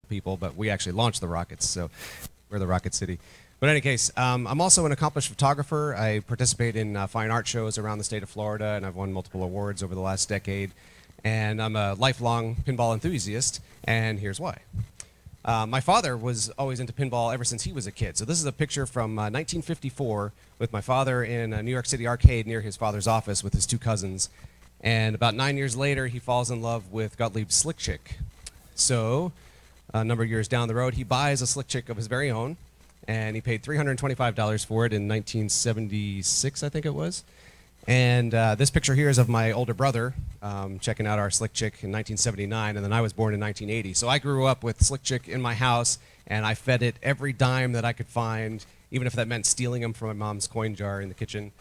people, but we actually launched the rockets, so we're the Rocket City. But in any case, I'm also an accomplished photographer. I participate in fine art shows around the state of Florida, and I've won multiple awards over the last decade. And I'm a lifelong pinball enthusiast, and here's why. My father was always into pinball ever since he was a kid. So this is a picture from 1954 with my father in a New York City arcade near his father's office with his two cousins. And about 9 years later, he falls in love with Gottlieb's Slick Chick. So a number of years down the road, he buys a Slick Chick of his very own, and he paid $325 for it in 1976, I think it was. And this picture here is of my older brother checking out our Slick Chick in 1979, and then I was born in 1980. So I grew up with Slick Chick in my house, and I fed it every dime that I could find, even if that meant stealing them from my mom's coin jar in the kitchen.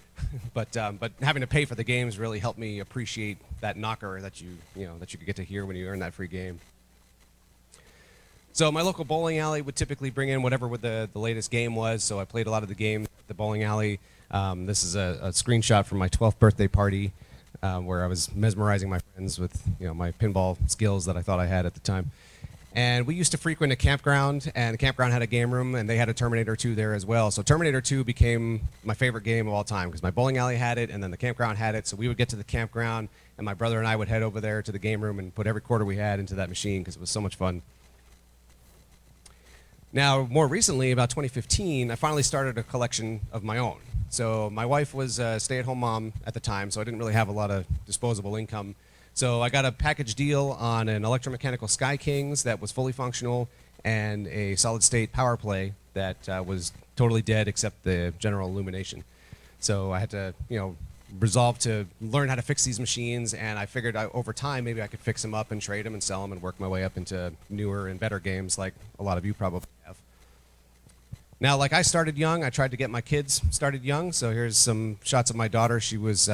but having to pay for the games really helped me appreciate that knocker that you could get to hear when you earn that free game. So my local bowling alley would typically bring in whatever the latest game was. So I played a lot of the games at the bowling alley. This is a screenshot from my 12th birthday party where I was mesmerizing my friends with my pinball skills that I thought I had at the time. And we used to frequent a campground, and the campground had a game room, and they had a Terminator 2 there as well. So Terminator 2 became my favorite game of all time because my bowling alley had it, and then the campground had it. So we would get to the campground, and my brother and I would head over there to the game room and put every quarter we had into that machine because it was so much fun. Now, more recently, about 2015, I finally started a collection of my own. So my wife was a stay-at-home mom at the time, so I didn't really have a lot of disposable income. So I got a package deal on an electromechanical Sky Kings that was fully functional and a solid-state power play that was totally dead except the general illumination. So I had to, resolve to learn how to fix these machines, and I figured over time maybe I could fix them up and trade them and sell them and work my way up into newer and better games like a lot of you probably have. Now, like I started young, I tried to get my kids started young. So here's some shots of my daughter. She was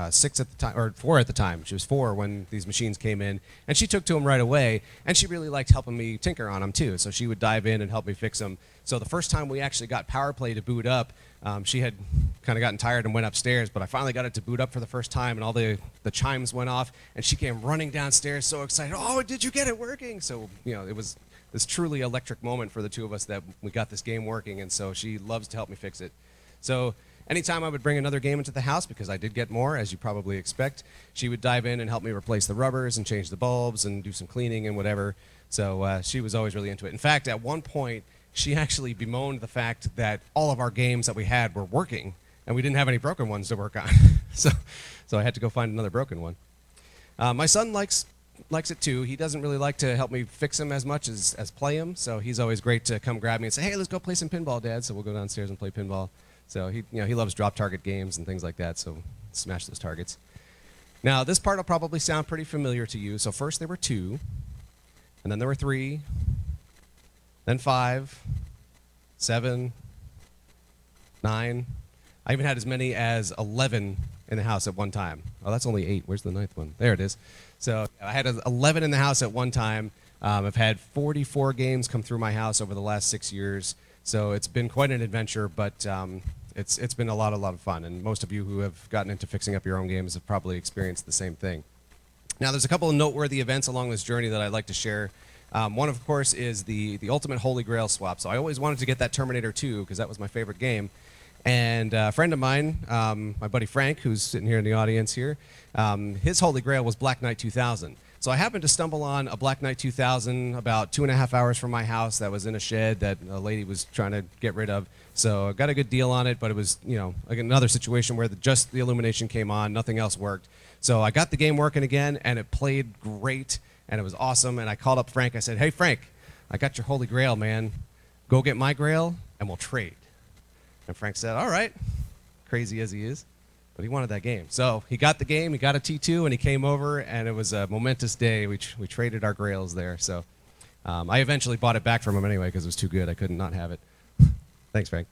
6 at the time, or 4 at the time. She was 4 when these machines came in, and she took to them right away, and she really liked helping me tinker on them too. So she would dive in and help me fix them. So the first time we actually got Power Play to boot up, she had kind of gotten tired and went upstairs, but I finally got it to boot up for the first time, and all the chimes went off, and she came running downstairs so excited. Oh, did you get it working? So, it was this truly electric moment for the two of us that we got this game working, and so she loves to help me fix it. So anytime I would bring another game into the house, because I did get more, as you probably expect, she would dive in and help me replace the rubbers and change the bulbs and do some cleaning and whatever. So she was always really into it. In fact, at one point, she actually bemoaned the fact that all of our games that we had were working, and we didn't have any broken ones to work on. so I had to go find another broken one. My son likes it too. He doesn't really like to help me fix them as much as play them, so he's always great to come grab me and say, hey, let's go play some pinball, Dad. So we'll go downstairs and play pinball. So he loves drop target games and things like that, so smash those targets. Now, this part will probably sound pretty familiar to you. So first there were 2, and then there were 3, then 5, 7, 9. I even had as many as 11 in the house at one time. Oh, that's only 8. Where's the 9th one? There it is. So I had 11 in the house at one time. I've had 44 games come through my house over the last 6 years. So it's been quite an adventure, but it's been a lot of fun. And most of you who have gotten into fixing up your own games have probably experienced the same thing. Now, there's a couple of noteworthy events along this journey that I'd like to share. One, of course, is the ultimate Holy Grail swap. So I always wanted to get that Terminator 2 because that was my favorite game. And a friend of mine, my buddy Frank, who's sitting here in the audience here, his Holy Grail was Black Knight 2000. So I happened to stumble on a Black Knight 2000 about 2.5 hours from my house that was in a shed that a lady was trying to get rid of. So I got a good deal on it, but it was, like another situation where just the illumination came on, nothing else worked. So I got the game working again, and it played great, and it was awesome. And I called up Frank. I said, hey, Frank, I got your Holy Grail, man. Go get my Grail, and we'll trade. And Frank said, all right, crazy as he is. But he wanted that game. So he got the game, he got a T2, and he came over, and it was a momentous day. We traded our Grails there. So I eventually bought it back from him anyway because it was too good. I couldn't not have it. Thanks, Frank.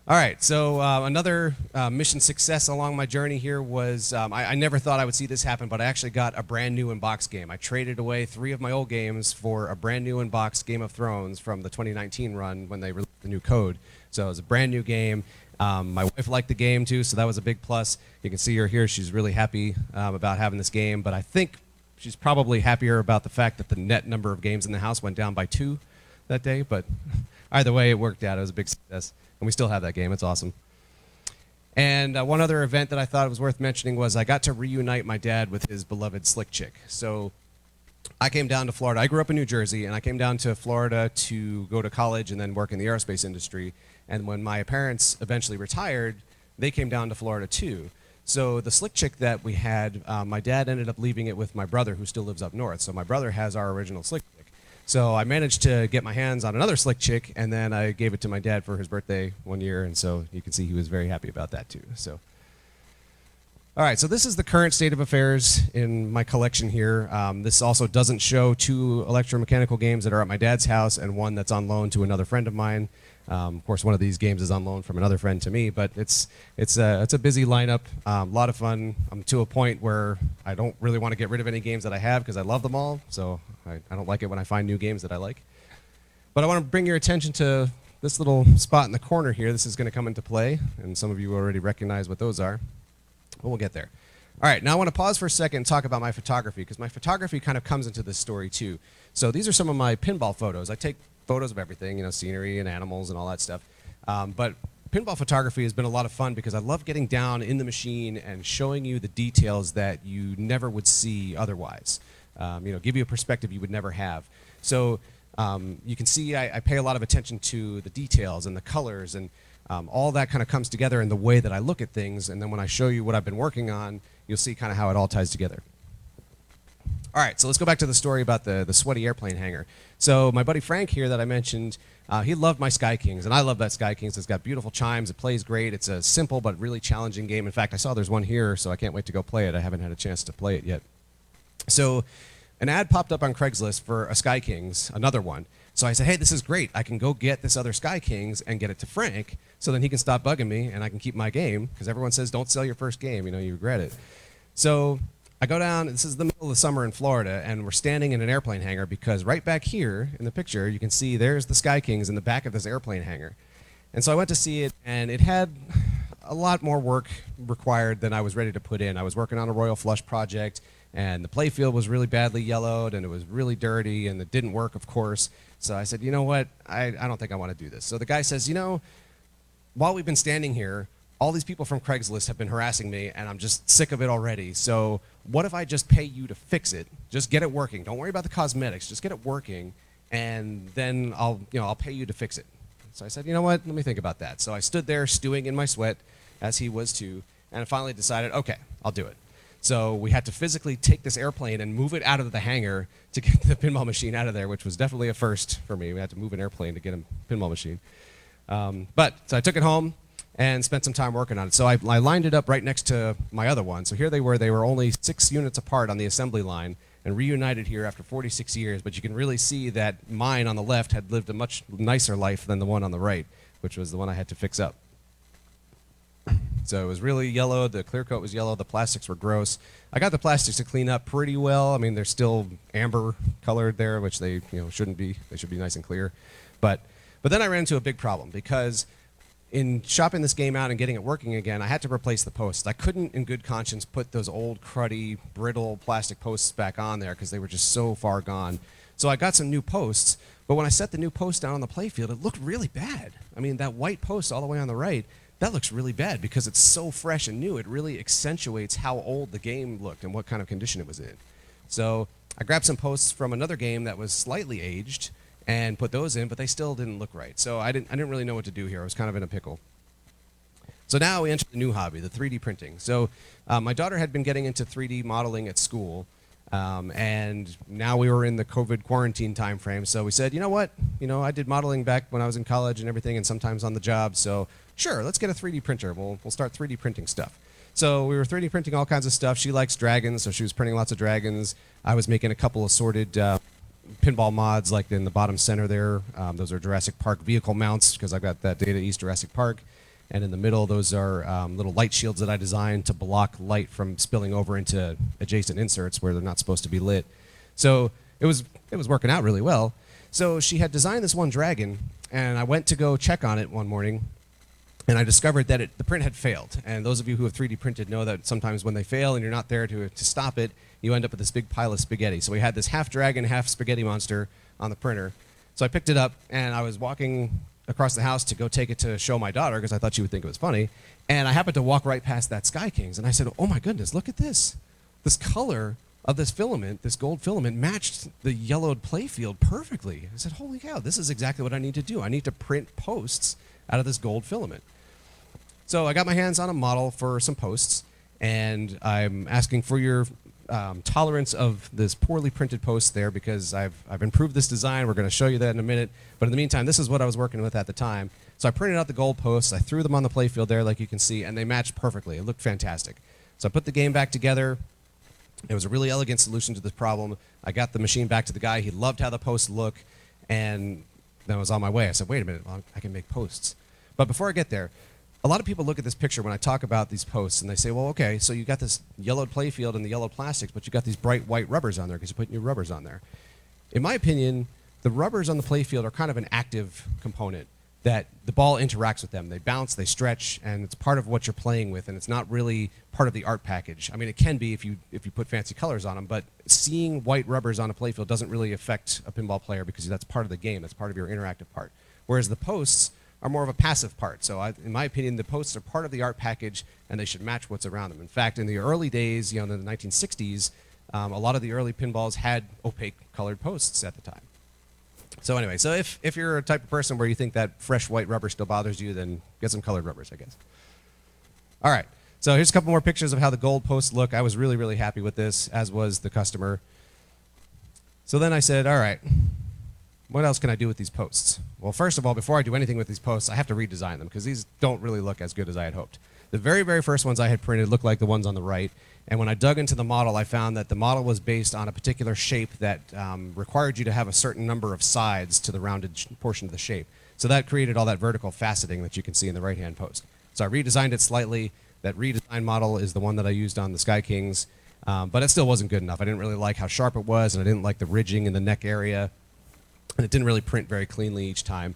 All right, so another mission success along my journey here was I never thought I would see this happen, but I actually got a brand new in-box game. I traded away 3 of my old games for a brand new in-box Game of Thrones from the 2019 run when they released the new code. So it was a brand new game. My wife liked the game too, so that was a big plus. You can see her here. She's really happy about having this game, but I think she's probably happier about the fact that the net number of games in the house went down by 2 that day, but either way, it worked out. It was a big success, and we still have that game. It's awesome. And one other event that I thought was worth mentioning was I got to reunite my dad with his beloved slick chick. So I came down to Florida. I grew up in New Jersey, and I came down to Florida to go to college and then work in the aerospace industry. And when my parents eventually retired, they came down to Florida too. So the slick chick that we had, my dad ended up leaving it with my brother, who still lives up north. So my brother has our original slick chick. So I managed to get my hands on another slick chick, and then I gave it to my dad for his birthday one year, and so you can see he was very happy about that too. So, all right, so this is the current state of affairs in my collection here. This also doesn't show 2 electromechanical games that are at my dad's house and one that's on loan to another friend of mine. Of course, one of these games is on loan from another friend to me, but it's a busy lineup, a lot of fun. I'm to a point where I don't really want to get rid of any games that I have because I love them all, so I don't like it when I find new games that I like. But I want to bring your attention to this little spot in the corner here. This is going to come into play, and some of you already recognize what those are, but we'll get there. All right, now I want to pause for a second and talk about my photography, because my photography kind of comes into this story too. So these are some of my pinball photos. I take photos of everything, you know, scenery and animals and all that stuff. But pinball photography has been a lot of fun because I love getting down in the machine and showing you the details that you never would see otherwise. You know, give you a perspective you would never have. So you can see I pay a lot of attention to the details and the colors, and all that kind of comes together in the way that I look at things. And then when I show you what I've been working on, you'll see kind of how it all ties together. All right, so let's go back to the story about the sweaty airplane hangar. So my buddy Frank here that I mentioned, he loved my Sky Kings, and I love that Sky Kings. It's got beautiful chimes. It plays great. It's a simple but really challenging game. In fact, I saw there's one here, so I can't wait to go play it. I haven't had a chance to play it yet. So an ad popped up on Craigslist for a Sky Kings, another one. So I said, hey, this is great. I can go get this other Sky Kings and get it to Frank, so then he can stop bugging me and I can keep my game, because everyone says don't sell your first game, you know, you regret it. So I go down, this is the middle of the summer in Florida, and we're standing in an airplane hangar because right back here in the picture, you can see there's the Sky Kings in the back of this airplane hangar. And so I went to see it, and it had a lot more work required than I was ready to put in. I was working on a Royal Flush project, and the playfield was really badly yellowed, and it was really dirty, and it didn't work, of course. So I said, you know what, I don't think I want to do this. So the guy says, you know, while we've been standing here, all these people from Craigslist have been harassing me, and I'm just sick of it already. So what if I just pay you to fix it? Just get it working. Don't worry about the cosmetics. Just get it working, and then I'll pay you to fix it. So I said, you know what? Let me think about that. So I stood there stewing in my sweat, as he was too, and I finally decided, okay, I'll do it. So we had to physically take this airplane and move it out of the hangar to get the pinball machine out of there, which was definitely a first for me. We had to move an airplane to get a pinball machine. So I took it home and spent some time working on it. So I lined it up right next to my other one. So here they were only 6 units apart on the assembly line and reunited here after 46 years. But you can really see that mine on the left had lived a much nicer life than the one on the right, which was the one I had to fix up. So it was really yellow. The clear coat was yellow. The plastics were gross. I got the plastics to clean up pretty well. I mean, they're still amber colored there, which they shouldn't be. They should be nice and clear. But then I ran into a big problem because in shopping this game out and getting it working again, I had to replace the posts. I couldn't, in good conscience, put those old, cruddy, brittle plastic posts back on there because they were just so far gone. So I got some new posts, but when I set the new post down on the playfield, it looked really bad. I mean, that white post all the way on the right, that looks really bad because it's so fresh and new. It really accentuates how old the game looked and what kind of condition it was in. So I grabbed some posts from another game that was slightly aged and put those in, but they still didn't look right. So I didn't really know what to do here. I was kind of in a pickle. So now we enter the new hobby, the 3D printing. So my daughter had been getting into 3D modeling at school, and now we were in the COVID quarantine time frame. So we said, you know what? I did modeling back when I was in college and everything, and sometimes on the job. So sure, let's get a 3D printer. We'll start 3D printing stuff. So we were 3D printing all kinds of stuff. She likes dragons, so she was printing lots of dragons. I was making a couple assorted pinball mods, like in the bottom center there. Those are Jurassic Park vehicle mounts, because I've got that Data East Jurassic Park. And in the middle, those are little light shields that I designed to block light from spilling over into adjacent inserts where they're not supposed to be lit. So it was working out really well. So she had designed this one dragon, and I went to go check on it one morning, and I discovered that the print had failed. And those of you who have 3D printed know that sometimes when they fail and you're not there to stop it, you end up with this big pile of spaghetti. So we had this half dragon, half spaghetti monster on the printer. So I picked it up, and I was walking across the house to go take it to show my daughter because I thought she would think it was funny. And I happened to walk right past that Sky Kings, and I said, oh my goodness, look at this. This color of this filament, this gold filament, matched the yellowed playfield perfectly. I said, holy cow, this is exactly what I need to do. I need to print posts out of this gold filament. So I got my hands on a model for some posts, and I'm asking for your tolerance of this poorly printed post there because I've improved this design. We're going to show you that in a minute. But in the meantime, this is what I was working with at the time. So I printed out the gold posts. I threw them on the playfield there like you can see, and they matched perfectly. It looked fantastic. So I put the game back together. It was a really elegant solution to this problem. I got the machine back to the guy. He loved how the posts look, and then I was on my way. I said, wait a minute, well, I can make posts. But before I get there, a lot of people look at this picture when I talk about these posts, and they say, well, okay, so you got this yellowed playfield and the yellow plastics, but you got these bright white rubbers on there because you're putting your rubbers on there. In my opinion, the rubbers on the playfield are kind of an active component that the ball interacts with them. They bounce, they stretch, and it's part of what you're playing with, and it's not really part of the art package. I mean, it can be if you put fancy colors on them, but seeing white rubbers on a playfield doesn't really affect a pinball player because that's part of the game. That's part of your interactive part. Whereas the posts are more of a passive part. So in my opinion, the posts are part of the art package, and they should match what's around them. In fact, in the early days, in the 1960s, a lot of the early pinballs had opaque colored posts at the time. So anyway, so if you're a type of person where you think that fresh white rubber still bothers you, then get some colored rubbers, I guess. All right, so here's a couple more pictures of how the gold posts look. I was really, really happy with this, as was the customer. So then I said, all right, what else can I do with these posts? Well, first of all, before I do anything with these posts, I have to redesign them because these don't really look as good as I had hoped. The very, very first ones I had printed looked like the ones on the right, and when I dug into the model, I found that the model was based on a particular shape that required you to have a certain number of sides to the rounded portion of the shape. So that created all that vertical faceting that you can see in the right-hand post. So I redesigned it slightly. That redesigned model is the one that I used on the Sky Kings, but it still wasn't good enough. I didn't really like how sharp it was, and I didn't like the ridging in the neck area. And it didn't really print very cleanly each time.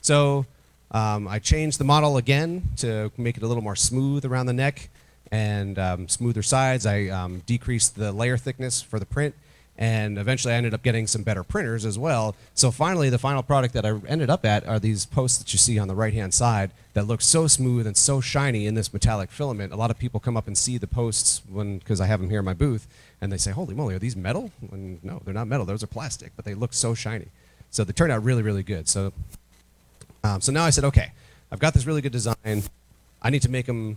So I changed the model again to make it a little more smooth around the neck and smoother sides. I decreased the layer thickness for the print, and eventually I ended up getting some better printers as well. So finally, the final product that I ended up at are these posts that you see on the right-hand side that look so smooth and so shiny in this metallic filament. A lot of people come up and see the posts because I have them here in my booth, and they say, holy moly, are these metal? And no, they're not metal. Those are plastic, but they look so shiny. So they turned out really, really good. So now I said, okay, I've got this really good design. I need to make them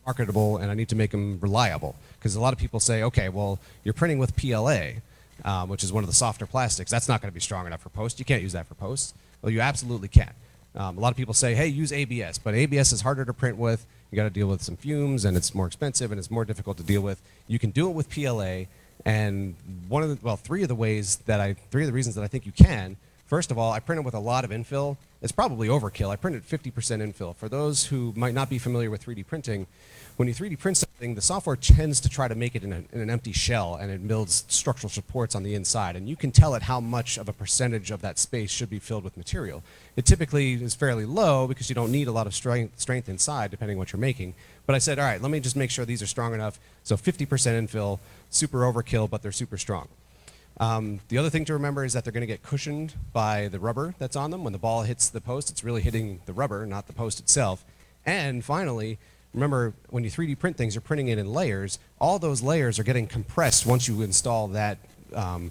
marketable, and I need to make them reliable. Because a lot of people say, okay, well, you're printing with PLA, which is one of the softer plastics. That's not going to be strong enough for post. You can't use that for posts. Well, you absolutely can. A lot of people say, hey, use ABS. But ABS is harder to print with. You got to deal with some fumes, and it's more expensive, and it's more difficult to deal with. You can do it with PLA. And three of the reasons that I think you can. First of all, I printed with a lot of infill. It's probably overkill. I printed 50% infill. For those who might not be familiar with 3D printing, when you 3D print something, the software tends to try to make it in an empty shell, and it builds structural supports on the inside. And you can tell it how much of a percentage of that space should be filled with material. It typically is fairly low because you don't need a lot of strength inside, depending on what you're making. But I said, all right, let me just make sure these are strong enough. So 50% infill, super overkill, but they're super strong. The other thing to remember is that they're going to get cushioned by the rubber that's on them. When the ball hits the post, it's really hitting the rubber, not the post itself. And finally, remember, when you 3D print things, you're printing it in layers. All those layers are getting compressed once you install that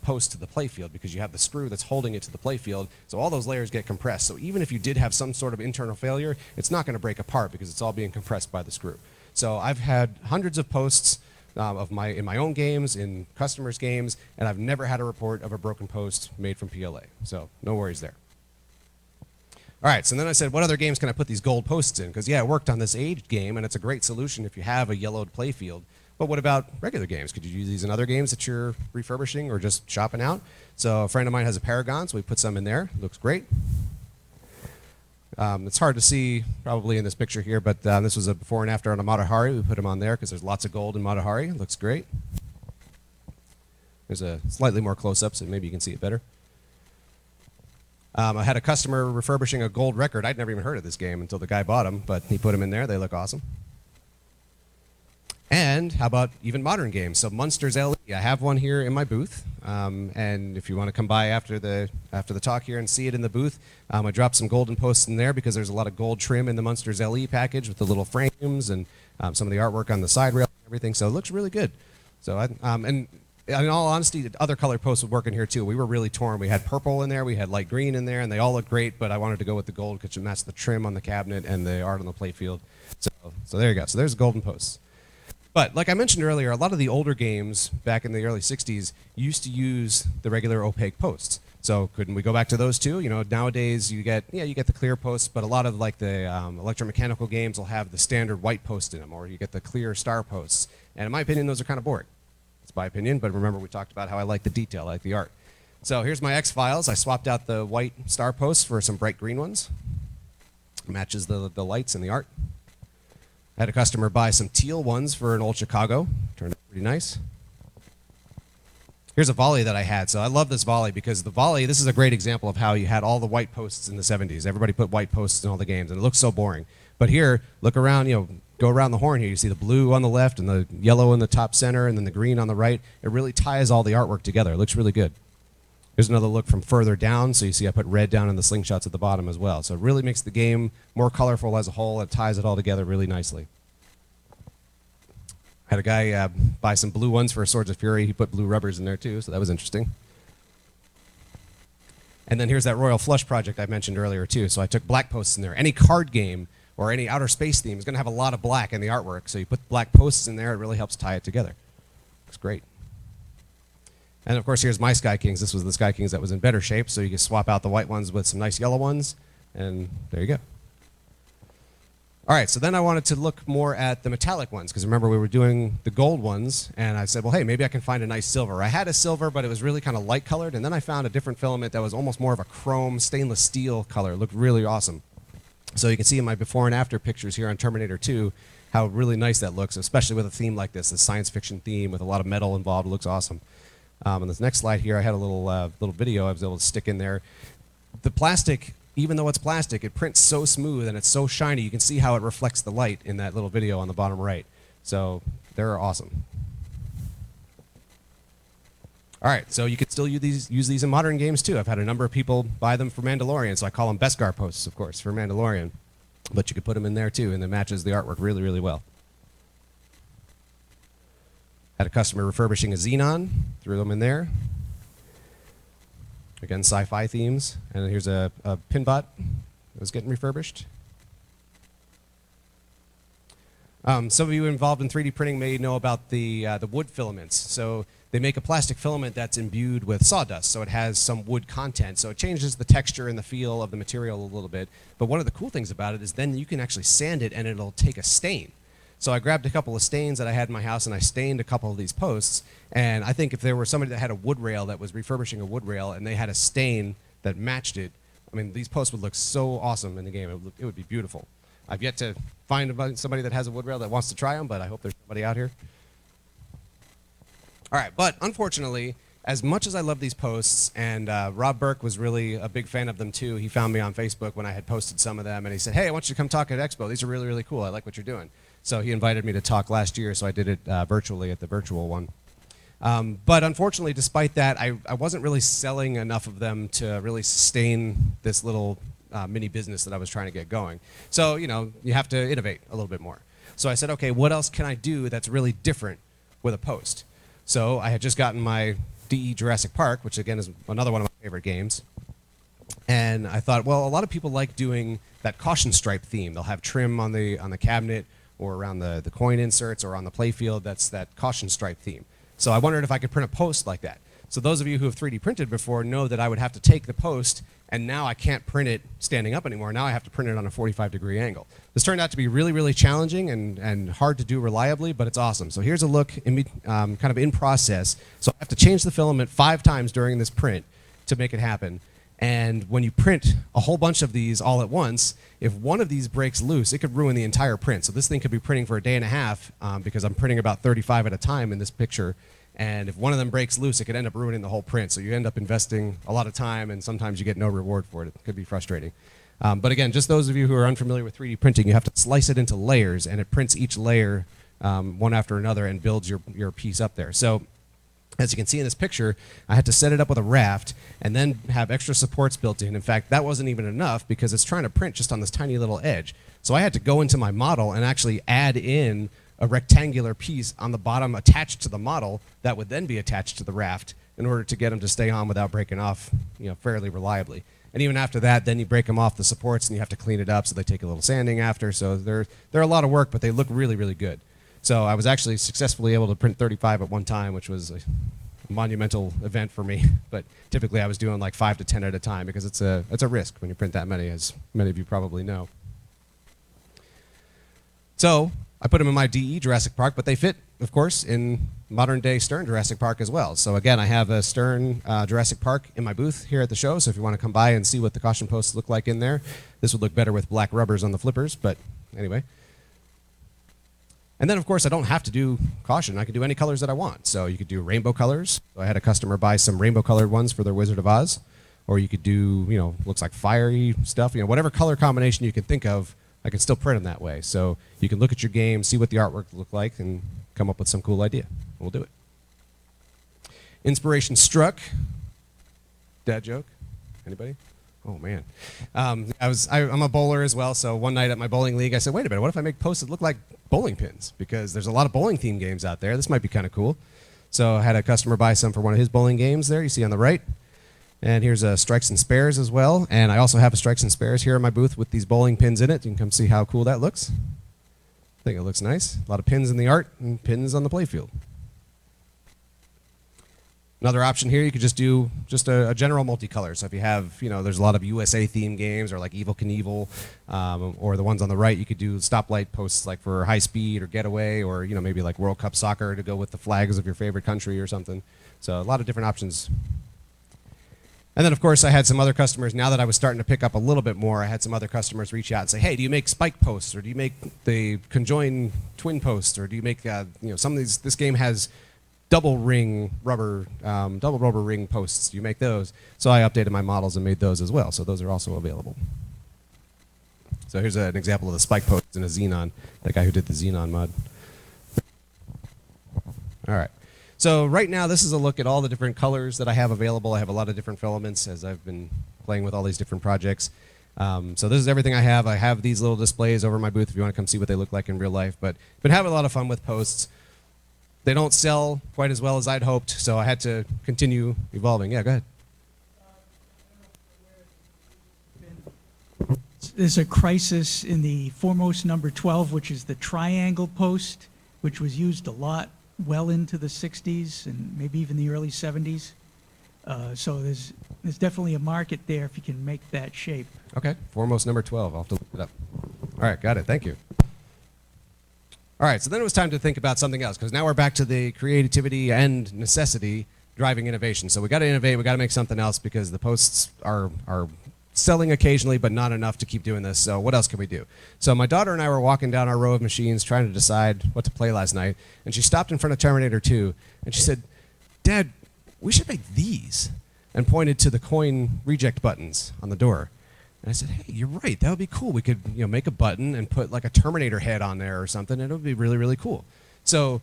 post to the playfield because you have the screw that's holding it to the playfield. So all those layers get compressed. So even if you did have some sort of internal failure, it's not going to break apart because it's all being compressed by the screw. So I've had hundreds of posts in my own games, in customers' games, and I've never had a report of a broken post made from PLA. So no worries there. All right, so then I said, what other games can I put these gold posts in? Because, yeah, it worked on this aged game, and it's a great solution if you have a yellowed playfield. But what about regular games? Could you use these in other games that you're refurbishing or just shopping out? So a friend of mine has a Paragon, so we put some in there. It looks great. It's hard to see probably in this picture here, but this was a before and after on a Matahari. We put them on there because there's lots of gold in Matahari. It looks great. There's a slightly more close-up, so maybe you can see it better. I had a customer refurbishing a gold record. I'd never even heard of this game until the guy bought them, but he put them in there. They look awesome. And how about even modern games? So Munsters LE, I have one here in my booth. And if you want to come by after the talk here and see it in the booth, I dropped some golden posts in there because there's a lot of gold trim in the Munsters LE package with the little frames and some of the artwork on the side rail and everything. So it looks really good. So and in all honesty, other color posts would work in here too. We were really torn. We had purple in there, we had light green in there, and they all look great, but I wanted to go with the gold because it matched the trim on the cabinet and the art on the playfield. So there you go. So there's golden posts. But like I mentioned earlier, a lot of the older games back in the early 60s used to use the regular opaque posts. So couldn't we go back to those too? You know, nowadays you get the clear posts, but a lot of like the electromechanical games will have the standard white post in them, or you get the clear star posts. And in my opinion, those are kind of boring. It's my opinion, but remember we talked about how I like the detail, I like the art. So here's my X-Files. I swapped out the white star posts for some bright green ones. Matches the lights and the art. I had a customer buy some teal ones for an old Chicago. Turned out pretty nice. Here's a volley that I had. So I love this volley because the volley, this is a great example of how you had all the white posts in the 70s. Everybody put white posts in all the games, and it looks so boring. But here, look around, go around the horn here. You see the blue on the left and the yellow in the top center and then the green on the right. It really ties all the artwork together. It looks really good. Here's another look from further down. So you see I put red down in the slingshots at the bottom as well. So it really makes the game more colorful as a whole. It ties it all together really nicely. I had a guy buy some blue ones for Swords of Fury. He put blue rubbers in there too, so that was interesting. And then here's that Royal Flush project I mentioned earlier too. So I took black posts in there. Any card game or any outer space theme is going to have a lot of black in the artwork. So you put black posts in there, it really helps tie it together. Looks great. And of course, here's my Sky Kings. This was the Sky Kings that was in better shape, so you can swap out the white ones with some nice yellow ones, and there you go. All right, so then I wanted to look more at the metallic ones, because remember we were doing the gold ones, and I said, well, hey, maybe I can find a nice silver. I had a silver, but it was really kind of light colored, and then I found a different filament that was almost more of a chrome stainless steel color. It looked really awesome. So you can see in my before and after pictures here on Terminator 2 how really nice that looks, especially with a theme like this, a science fiction theme with a lot of metal involved. It looks awesome. On this next slide here, I had a little video I was able to stick in there. The plastic, even though it's plastic, it prints so smooth and it's so shiny. You can see how it reflects the light in that little video on the bottom right. So they're awesome. All right, so you can still use these in modern games too. I've had a number of people buy them for Mandalorian, so I call them Beskar posts, of course, for Mandalorian. But you could put them in there too, and it matches the artwork really, really well. Had a customer refurbishing a Xenon, threw them in there. Again, sci-fi themes. And then here's a Pinbot that was getting refurbished. Some of you involved in 3D printing may know about the wood filaments. So they make a plastic filament that's imbued with sawdust, so it has some wood content. So it changes the texture and the feel of the material a little bit. But one of the cool things about it is then you can actually sand it and it'll take a stain. So I grabbed a couple of stains that I had in my house and I stained a couple of these posts. And I think if there were somebody that had a wood rail that was refurbishing a wood rail and they had a stain that matched it, I mean, these posts would look so awesome in the game. It would be beautiful. I've yet to find somebody that has a wood rail that wants to try them, but I hope there's somebody out here. All right, but unfortunately, as much as I love these posts, and Rob Burke was really a big fan of them too. He found me on Facebook when I had posted some of them, and he said, hey, I want you to come talk at Expo. These are really, really cool. I like what you're doing. So he invited me to talk last year, so I did it virtually at the virtual one. But unfortunately, despite that, I wasn't really selling enough of them to really sustain this little mini business that I was trying to get going. So, you have to innovate a little bit more. So I said, okay, what else can I do that's really different with a post? So I had just gotten my DE Jurassic Park, which again is another one of my favorite games. And I thought, well, a lot of people like doing that caution stripe theme. They'll have trim on the cabinet or around the coin inserts or on the playfield. That's that caution stripe theme. So I wondered if I could print a post like that. So those of you who have 3D printed before know that I would have to take the post, and now I can't print it standing up anymore. Now I have to print it on a 45-degree angle. This turned out to be really, really challenging and hard to do reliably, but it's awesome. So here's a look kind of in process. So I have to change the filament 5 times during this print to make it happen. And when you print a whole bunch of these all at once, if one of these breaks loose, it could ruin the entire print. So this thing could be printing for a day and a half because I'm printing about 35 at a time in this picture. And if one of them breaks loose, it could end up ruining the whole print. So you end up investing a lot of time, and sometimes you get no reward for it. It could be frustrating. But again, just those of you who are unfamiliar with 3D printing, you have to slice it into layers, and it prints each layer one after another and builds your piece up there. So as you can see in this picture, I had to set it up with a raft and then have extra supports built in. In fact, that wasn't even enough because it's trying to print just on this tiny little edge. So I had to go into my model and actually add in a rectangular piece on the bottom attached to the model that would then be attached to the raft in order to get them to stay on without breaking off, fairly reliably. And even after that, then you break them off the supports and you have to clean it up, so they take a little sanding after. So they're a lot of work, but they look really, really good. So I was actually successfully able to print 35 at one time, which was a monumental event for me. But typically I was doing like 5 to 10 at a time because it's a risk when you print that many, as many of you probably know. So I put them in my DE Jurassic Park, but they fit, of course, in modern day Stern Jurassic Park as well. So again, I have a Stern Jurassic Park in my booth here at the show, so if you want to come by and see what the caution posts look like in there, this would look better with black rubbers on the flippers, but anyway. And then, of course, I don't have to do caution. I can do any colors that I want. So you could do rainbow colors. So I had a customer buy some rainbow colored ones for their Wizard of Oz. Or you could do, looks like fiery stuff. Whatever color combination you can think of, I can still print them that way. So you can look at your game, see what the artwork look like, and come up with some cool idea. We'll do it. Inspiration struck. Dad joke? Anybody? Oh, man. I'm a bowler as well, so one night at my bowling league, I said, wait a minute, what if I make posts that look like bowling pins? Because there's a lot of bowling-themed games out there. This might be kind of cool. So I had a customer buy some for one of his bowling games there, you see on the right. And here's a Strikes and Spares as well. And I also have a Strikes and Spares here in my booth with these bowling pins in it. You can come see how cool that looks. I think it looks nice. A lot of pins in the art and pins on the playfield. Another option here, you could just do a general multicolor. So if you have, there's a lot of USA themed games or like Evel Knievel, or the ones on the right, you could do stoplight posts like for high speed or getaway, or maybe like World Cup soccer to go with the flags of your favorite country or something. So a lot of different options. And then, of course, I had some other customers. Now that I was starting to pick up a little bit more, I had some other customers reach out and say, hey, do you make spike posts, or do you make the conjoined twin posts, or do you make, some of these, this game has double rubber ring posts. Do you make those? So I updated my models and made those as well. So those are also available. So here's an example of the spike posts in a Xenon, that guy who did the Xenon mod. All right. So right now, this is a look at all the different colors that I have available. I have a lot of different filaments as I've been playing with all these different projects. So this is everything I have. I have these little displays over my booth if you want to come see what they look like in real life. But been having a lot of fun with posts. They don't sell quite as well as I'd hoped, so I had to continue evolving. Yeah, go ahead. There's a crisis in the foremost number 12, which is the triangle post, which was used a lot well into the 60s and maybe even the early 70s. So there's definitely a market there if you can make that shape. Okay, foremost number 12. I'll have to look it up. All right, got it. Thank you. All right, so then it was time to think about something else, because now we're back to the creativity and necessity driving innovation. So we got to innovate, we got to make something else, because the posts are selling occasionally, but not enough to keep doing this. So what else can we do? So my daughter and I were walking down our row of machines trying to decide what to play last night, and she stopped in front of Terminator 2, and she said, Dad, we should make these, and pointed to the coin reject buttons on the door. And I said, hey, you're right. That would be cool. We could make a button and put like a Terminator head on there or something, and it would be really, really cool. So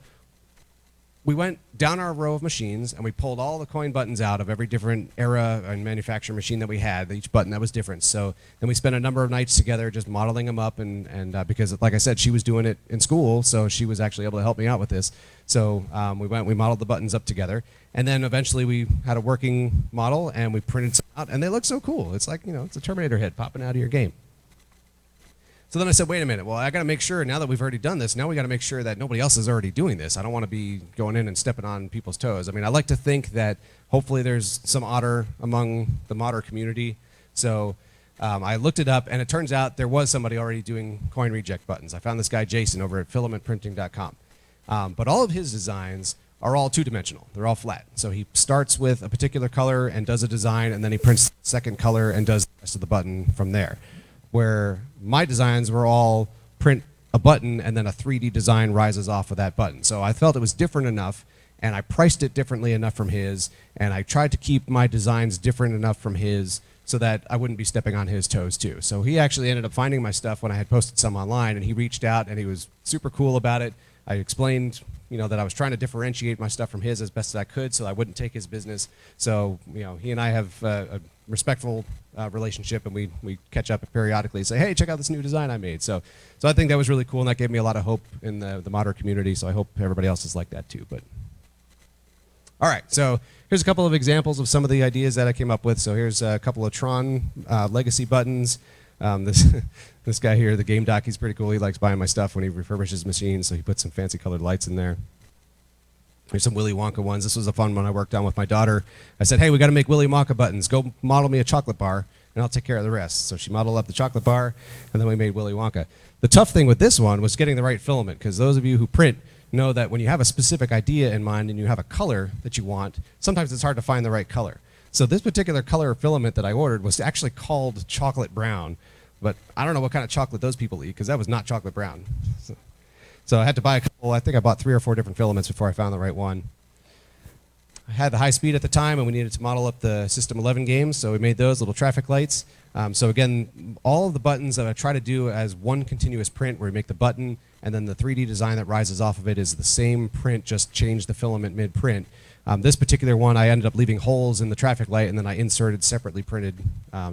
we went down our row of machines, and we pulled all the coin buttons out of every different era and manufacturer machine that we had, each button that was different. So then we spent a number of nights together just modeling them up, and because, like I said, she was doing it in school, so she was actually able to help me out with this. So we modeled the buttons up together, and then eventually we had a working model, and we printed some out, and they look so cool. It's like, it's a Terminator head popping out of your game. So then I said, wait a minute, well, I got to make sure, now that we've already done this, now we got to make sure that nobody else is already doing this. I don't want to be going in and stepping on people's toes. I mean, I like to think that hopefully there's some otter among the modder community. So I looked it up, and it turns out there was somebody already doing coin reject buttons. I found this guy, Jason, over at filamentprinting.com. But all of his designs are all two-dimensional. They're all flat. So he starts with a particular color and does a design, and then he prints the second color and does the rest of the button from there. Where my designs were all print a button and then a 3D design rises off of that button. So I felt it was different enough, and I priced it differently enough from his, and I tried to keep my designs different enough from his so that I wouldn't be stepping on his toes too. So he actually ended up finding my stuff when I had posted some online, and he reached out and he was super cool about it. I explained, that I was trying to differentiate my stuff from his as best as I could so I wouldn't take his business. So, he and I have a respectful relationship, and we catch up periodically and say, hey, check out this new design I made. So I think that was really cool, and that gave me a lot of hope in the modder community, so I hope everybody else is like that too. But all right, so here's a couple of examples of some of the ideas that I came up with. So here's a couple of Tron legacy buttons. This guy here, the game doc, he's pretty cool. He likes buying my stuff when he refurbishes machines, so he puts some fancy colored lights in there. Here's some Willy Wonka ones. This was a fun one I worked on with my daughter. I said, hey, we got to make Willy Wonka buttons. Go model me a chocolate bar, and I'll take care of the rest. So she modeled up the chocolate bar, and then we made Willy Wonka. The tough thing with this one was getting the right filament, because those of you who print know that when you have a specific idea in mind and you have a color that you want, sometimes it's hard to find the right color. So this particular color filament that I ordered was actually called chocolate brown, but I don't know what kind of chocolate those people eat, because that was not chocolate brown. So I had to buy a couple. I think I bought 3 or 4 different filaments before I found the right one. I had the high speed at the time, and we needed to model up the System 11 games, so we made those little traffic lights. So again, all of the buttons that I try to do as one continuous print, where we make the button, and then the 3D design that rises off of it is the same print, just change the filament mid-print. This particular one, I ended up leaving holes in the traffic light, and then I inserted separately printed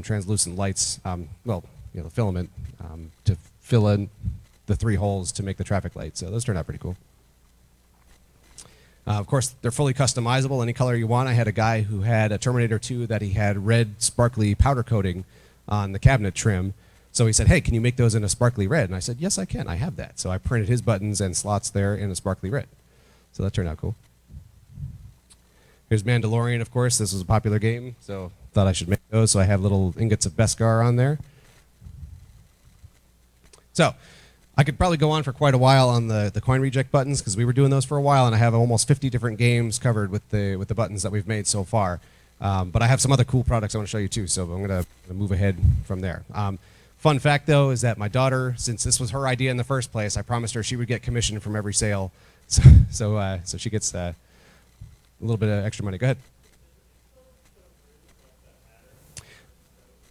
translucent lights, the filament, to fill in the 3 holes to make the traffic light. So those turned out pretty cool. Of course, they're fully customizable, any color you want. I had a guy who had a Terminator 2 that he had red sparkly powder coating on the cabinet trim. So he said, hey, can you make those in a sparkly red? And I said, yes, I can. I have that. So I printed his buttons and slots there in a sparkly red. So that turned out cool. Here's Mandalorian, of course. This was a popular game, so thought I should make those. So I have little ingots of Beskar on there. So I could probably go on for quite a while on the coin reject buttons, because we were doing those for a while, and I have almost 50 different games covered with the buttons that we've made so far. But I have some other cool products I want to show you too, so I'm going to move ahead from there. Fun fact, though, is that my daughter, since this was her idea in the first place, I promised her she would get commission from every sale, so she gets a little bit of extra money. Go ahead.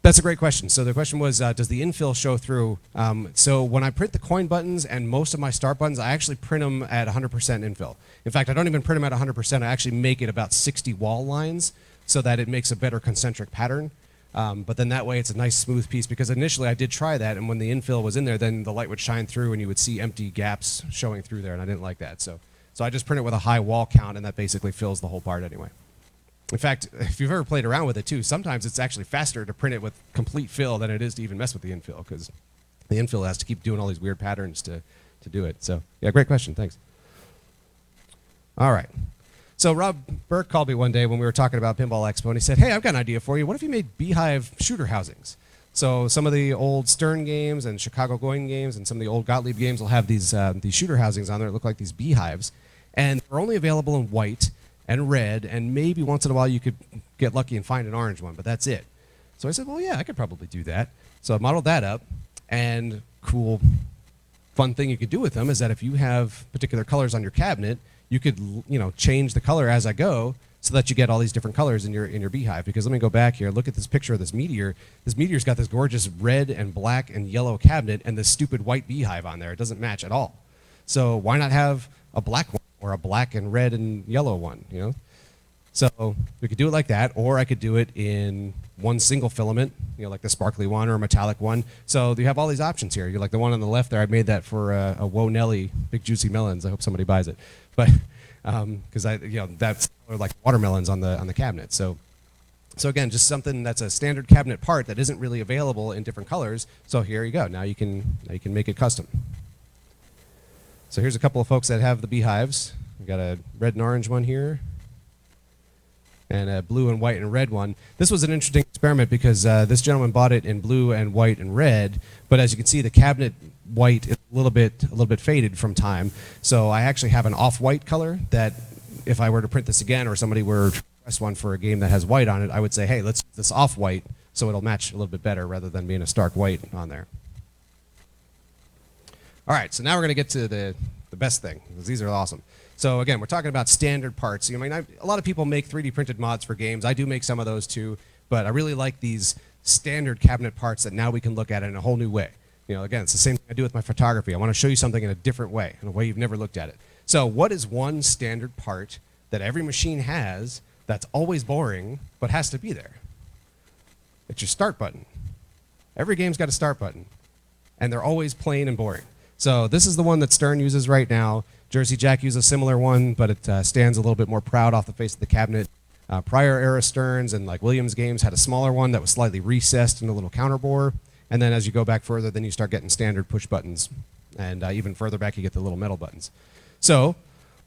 That's a great question. So the question was, does the infill show through? So when I print the coin buttons and most of my start buttons, I actually print them at 100% infill. In fact, I don't even print them at 100%. I actually make it about 60 wall lines so that it makes a better concentric pattern. But then that way it's a nice smooth piece, because initially I did try that, and when the infill was in there, then the light would shine through and you would see empty gaps showing through there, and I didn't like that. So I just print it with a high wall count, and that basically fills the whole part anyway. In fact, if you've ever played around with it too, sometimes it's actually faster to print it with complete fill than it is to even mess with the infill, because the infill has to keep doing all these weird patterns to do it. So yeah, great question. Thanks. All right. So Rob Burke called me one day when we were talking about Pinball Expo, and he said, hey, I've got an idea for you. What if you made Beehive shooter housings? So some of the old Stern games and Chicago Going games and some of the old Gottlieb games will have these shooter housings on there that look like these beehives. And they're only available in white and red, and maybe once in a while you could get lucky and find an orange one, but that's it. So I said, well, yeah, I could probably do that. So I modeled that up, and cool, fun thing you could do with them is that if you have particular colors on your cabinet, you could, change the color as I go so that you get all these different colors in your beehive. Because let me go back here, look at this picture of this meteor. This meteor's got this gorgeous red and black and yellow cabinet and this stupid white beehive on there. It doesn't match at all. So why not have a black one or a black and red and yellow one, So we could do it like that, or I could do it in one single filament, like the sparkly one or a metallic one. So you have all these options here. You're like the one on the left there. I made that for a Whoa Nelly Big Juicy Melons. I hope somebody buys it, but because that's like watermelons on the cabinet. So again, just something that's a standard cabinet part that isn't really available in different colors. So here you go. Now you can make it custom. So here's a couple of folks that have the beehives. We've got a red and orange one here, and a blue and white and red one. This was an interesting experiment because this gentleman bought it in blue and white and red, but as you can see, the cabinet white is a little bit faded from time. So I actually have an off-white color that if I were to print this again, or somebody were to request one for a game that has white on it, I would say, hey, let's do this off-white so it'll match a little bit better rather than being a stark white on there. All right, so now we're going to get to the best thing, because these are awesome. So again, we're talking about standard parts. I mean, a lot of people make 3D printed mods for games. I do make some of those too, but I really like these standard cabinet parts that now we can look at it in a whole new way. Again, it's the same thing I do with my photography. I want to show you something in a different way, in a way you've never looked at it. So what is one standard part that every machine has that's always boring but has to be there? It's your start button. Every game's got a start button, and they're always plain and boring. So this is the one that Stern uses right now. Jersey Jack uses a similar one, but it stands a little bit more proud off the face of the cabinet. Prior era Sterns and like Williams games had a smaller one that was slightly recessed in a little counterbore. And then as you go back further, then you start getting standard push buttons. And even further back, you get the little metal buttons. So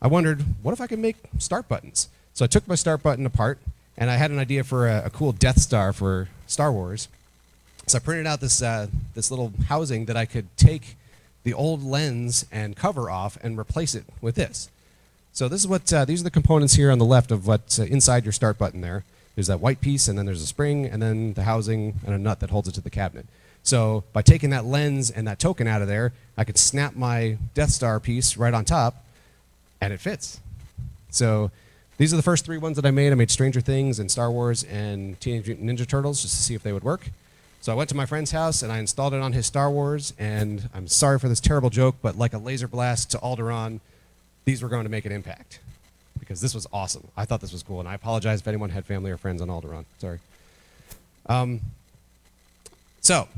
I wondered, what if I could make start buttons? So I took my start button apart, and I had an idea for a cool Death Star for Star Wars. So I printed out this little housing that I could take the old lens and cover off and replace it with this. So this is what these are the components here on the left of what's inside your start button there. There's that white piece, and then there's a spring, and then the housing and a nut that holds it to the cabinet. So by taking that lens and that token out of there, I could snap my Death Star piece right on top, and it fits. So these are the first 3 ones that I made. I made Stranger Things and Star Wars and Teenage Mutant Ninja Turtles just to see if they would work. So I went to my friend's house and I installed it on his Star Wars, and I'm sorry for this terrible joke, but like a laser blast to Alderaan, these were going to make an impact because this was awesome. I thought this was cool, and I apologize if anyone had family or friends on Alderaan. Sorry. So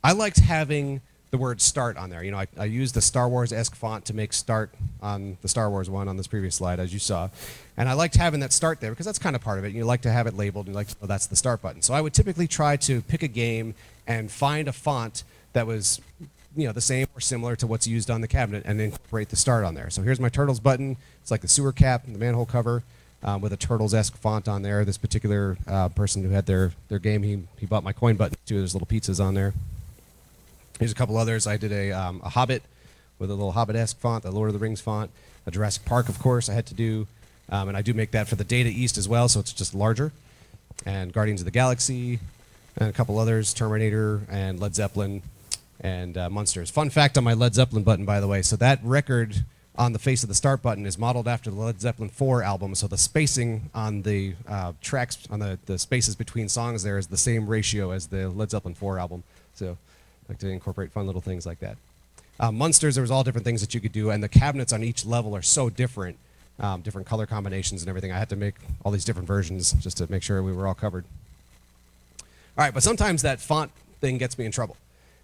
I liked having the word start on there. I used the Star Wars-esque font to make start on the Star Wars one on this previous slide, as you saw. And I liked having that start there because that's kind of part of it. You like to have it labeled, and you like to know that's the start button. So I would typically try to pick a game and find a font that was the same or similar to what's used on the cabinet and incorporate the start on there. So here's my Turtles button. It's like the sewer cap and the manhole cover with a Turtles-esque font on there. This particular person who had their game, he bought my coin button too. There's little pizzas on there. Here's a couple others. I did a Hobbit with a little Hobbit-esque font, the Lord of the Rings font. A Jurassic Park, of course, I had to do. And I do make that for the Data East as well, so it's just larger. And Guardians of the Galaxy, and a couple others, Terminator and Led Zeppelin and Monsters. Fun fact on my Led Zeppelin button, by the way. So that record on the face of the start button is modeled after the Led Zeppelin 4 album. So the spacing on the tracks, on the spaces between songs there is the same ratio as the Led Zeppelin 4 album. So I like to incorporate fun little things like that. Monsters, there was all different things that you could do, and the cabinets on each level are so different, different color combinations and everything. I had to make all these different versions just to make sure we were all covered. All right, but sometimes that font thing gets me in trouble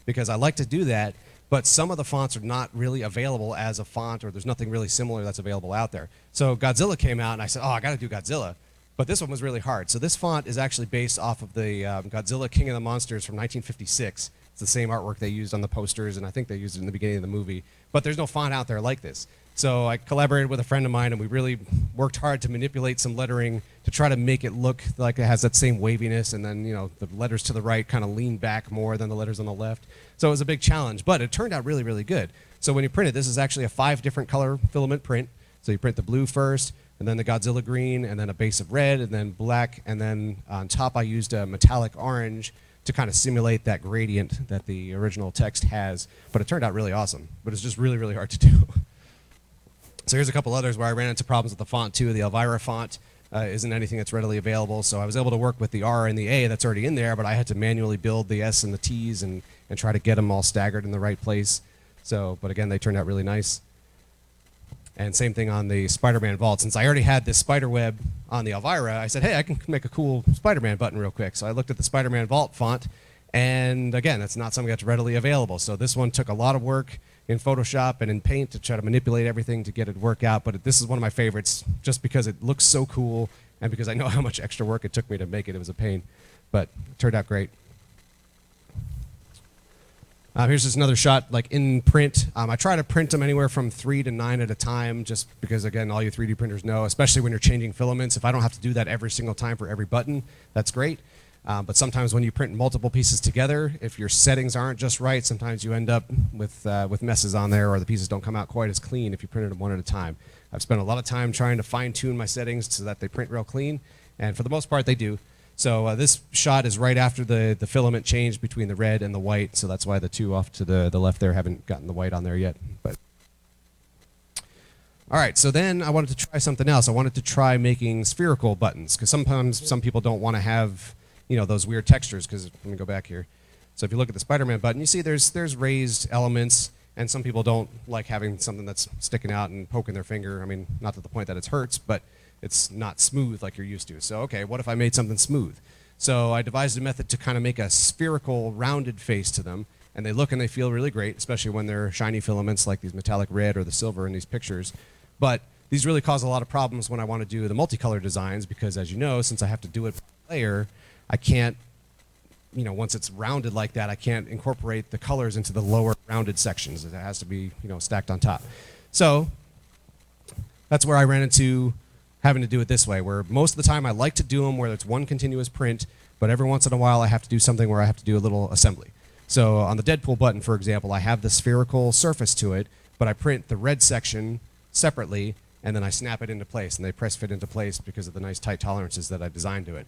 because I like to do that, but some of the fonts are not really available as a font, or there's nothing really similar that's available out there. So Godzilla came out, and I said, I got to do Godzilla. But this one was really hard. So this font is actually based off of the Godzilla King of the Monsters from 1956. It's the same artwork they used on the posters, and I think they used it in the beginning of the movie. But there's no font out there like this. So I collaborated with a friend of mine, and we really worked hard to manipulate some lettering to try to make it look like it has that same waviness, and then the letters to the right kind of lean back more than the letters on the left. So it was a big challenge, but it turned out really, really good. So when you print it, this is actually a 5 different color filament print. So you print the blue first, and then the Godzilla green, and then a base of red, and then black, and then on top I used a metallic orange to kind of simulate that gradient that the original text has. But it turned out really awesome, but it's just really, really hard to do. So here's a couple others where I ran into problems with the font too. The Elvira font isn't anything that's readily available, so I was able to work with the R and the A that's already in there, but I had to manually build the S and the T's and try to get them all staggered in the right place. So, but again, they turned out really nice. And same thing on the Spider-Man vault. Since I already had this spider web on the Elvira, I said, hey, I can make a cool Spider-Man button real quick. So I looked at the Spider-Man vault font, and again, that's not something that's readily available. So this one took a lot of work in Photoshop and in Paint to try to manipulate everything to get it to work out. But this is one of my favorites just because it looks so cool and because I know how much extra work it took me to make it. It was a pain, but it turned out great. Here's just another shot, like in print. I try to print them anywhere from 3 to 9 at a time, just because, again, all you 3D printers know, especially when you're changing filaments. If I don't have to do that every single time for every button, that's great. But sometimes when you print multiple pieces together, if your settings aren't just right, sometimes you end up with messes on there, or the pieces don't come out quite as clean if you printed them one at a time. I've spent a lot of time trying to fine-tune my settings so that they print real clean, and for the most part, they do. So this shot is right after the filament changed between the red and the white, so that's why the two off to the left there haven't gotten the white on there yet. But All right, so then I wanted to try something else. I wanted to try making spherical buttons because sometimes some people don't want to have, those weird textures. Because let me go back here. So if you look at the Spider-Man button, you see there's raised elements, and some people don't like having something that's sticking out and poking their finger. I mean, not to the point that it hurts, but it's not smooth like you're used to. So okay, what if I made something smooth? So I devised a method to kind of make a spherical, rounded face to them, and they look and they feel really great, especially when they're shiny filaments like these metallic red or the silver in these pictures. But these really cause a lot of problems when I want to do the multicolor designs because, as you know, since I have to do it by layer, I can't, once it's rounded like that, I can't incorporate the colors into the lower rounded sections. It has to be, stacked on top. So that's where I ran into having to do it this way, where most of the time I like to do them where it's one continuous print, but every once in a while I have to do something where I have to do a little assembly. So on the Deadpool button, for example, I have the spherical surface to it, but I print the red section separately, and then I snap it into place, and they press fit into place because of the nice tight tolerances that I designed to it.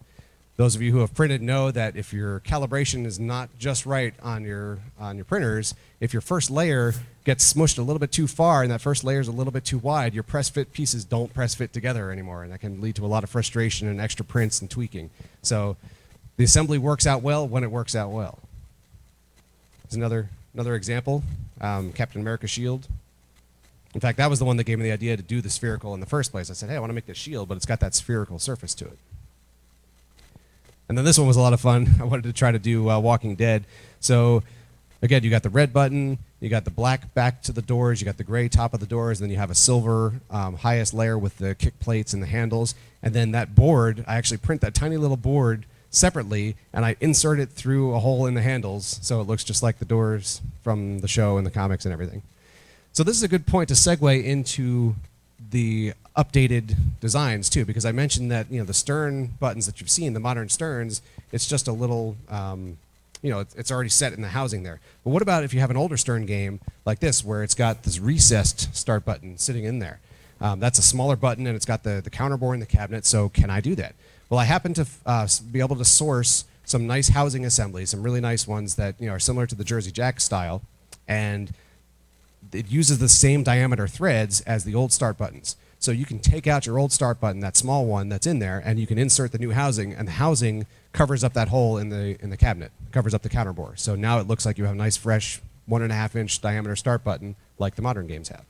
Those of you who have printed know that if your calibration is not just right on your printers, if your first layer gets smushed a little bit too far and that first layer is a little bit too wide, your press fit pieces don't press fit together anymore, and that can lead to a lot of frustration and extra prints and tweaking. So the assembly works out well when it works out well. Here's another example, Captain America's shield. In fact, that was the one that gave me the idea to do the spherical in the first place. I said, hey, I want to make this shield, but it's got that spherical surface to it. And then this one was a lot of fun. I wanted to try to do Walking Dead. So again, you got the red button, you got the black back to the doors, you got the gray top of the doors, and then you have a silver highest layer with the kick plates and the handles. And then that board, I actually print that tiny little board separately, and I insert it through a hole in the handles so it looks just like the doors from the show and the comics and everything. So this is a good point to segue into the updated designs too, because I mentioned that the stern buttons that you've seen, the modern sterns, it's just a little, it's already set in the housing there. But what about if you have an older stern game like this, where it's got this recessed start button sitting in there? That's a smaller button, and it's got the counter bore in the cabinet. So can I do that? Well, I happen to be able to source some nice housing assemblies, some really nice ones that are similar to the Jersey Jack style, and it uses the same diameter threads as the old start buttons. So you can take out your old start button, that small one that's in there, and you can insert the new housing, and the housing covers up that hole in the cabinet, covers up the counter bore. So now it looks like you have a nice, fresh 1.5 inch diameter start button like the modern games have.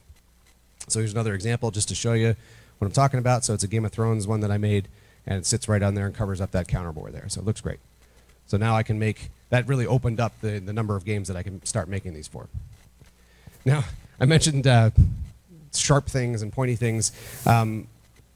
So here's another example just to show you what I'm talking about. So it's a Game of Thrones one that I made, and it sits right on there and covers up that counter bore there. So it looks great. So now I can make, that really opened up the number of games that I can start making these for. Now, I mentioned sharp things and pointy things.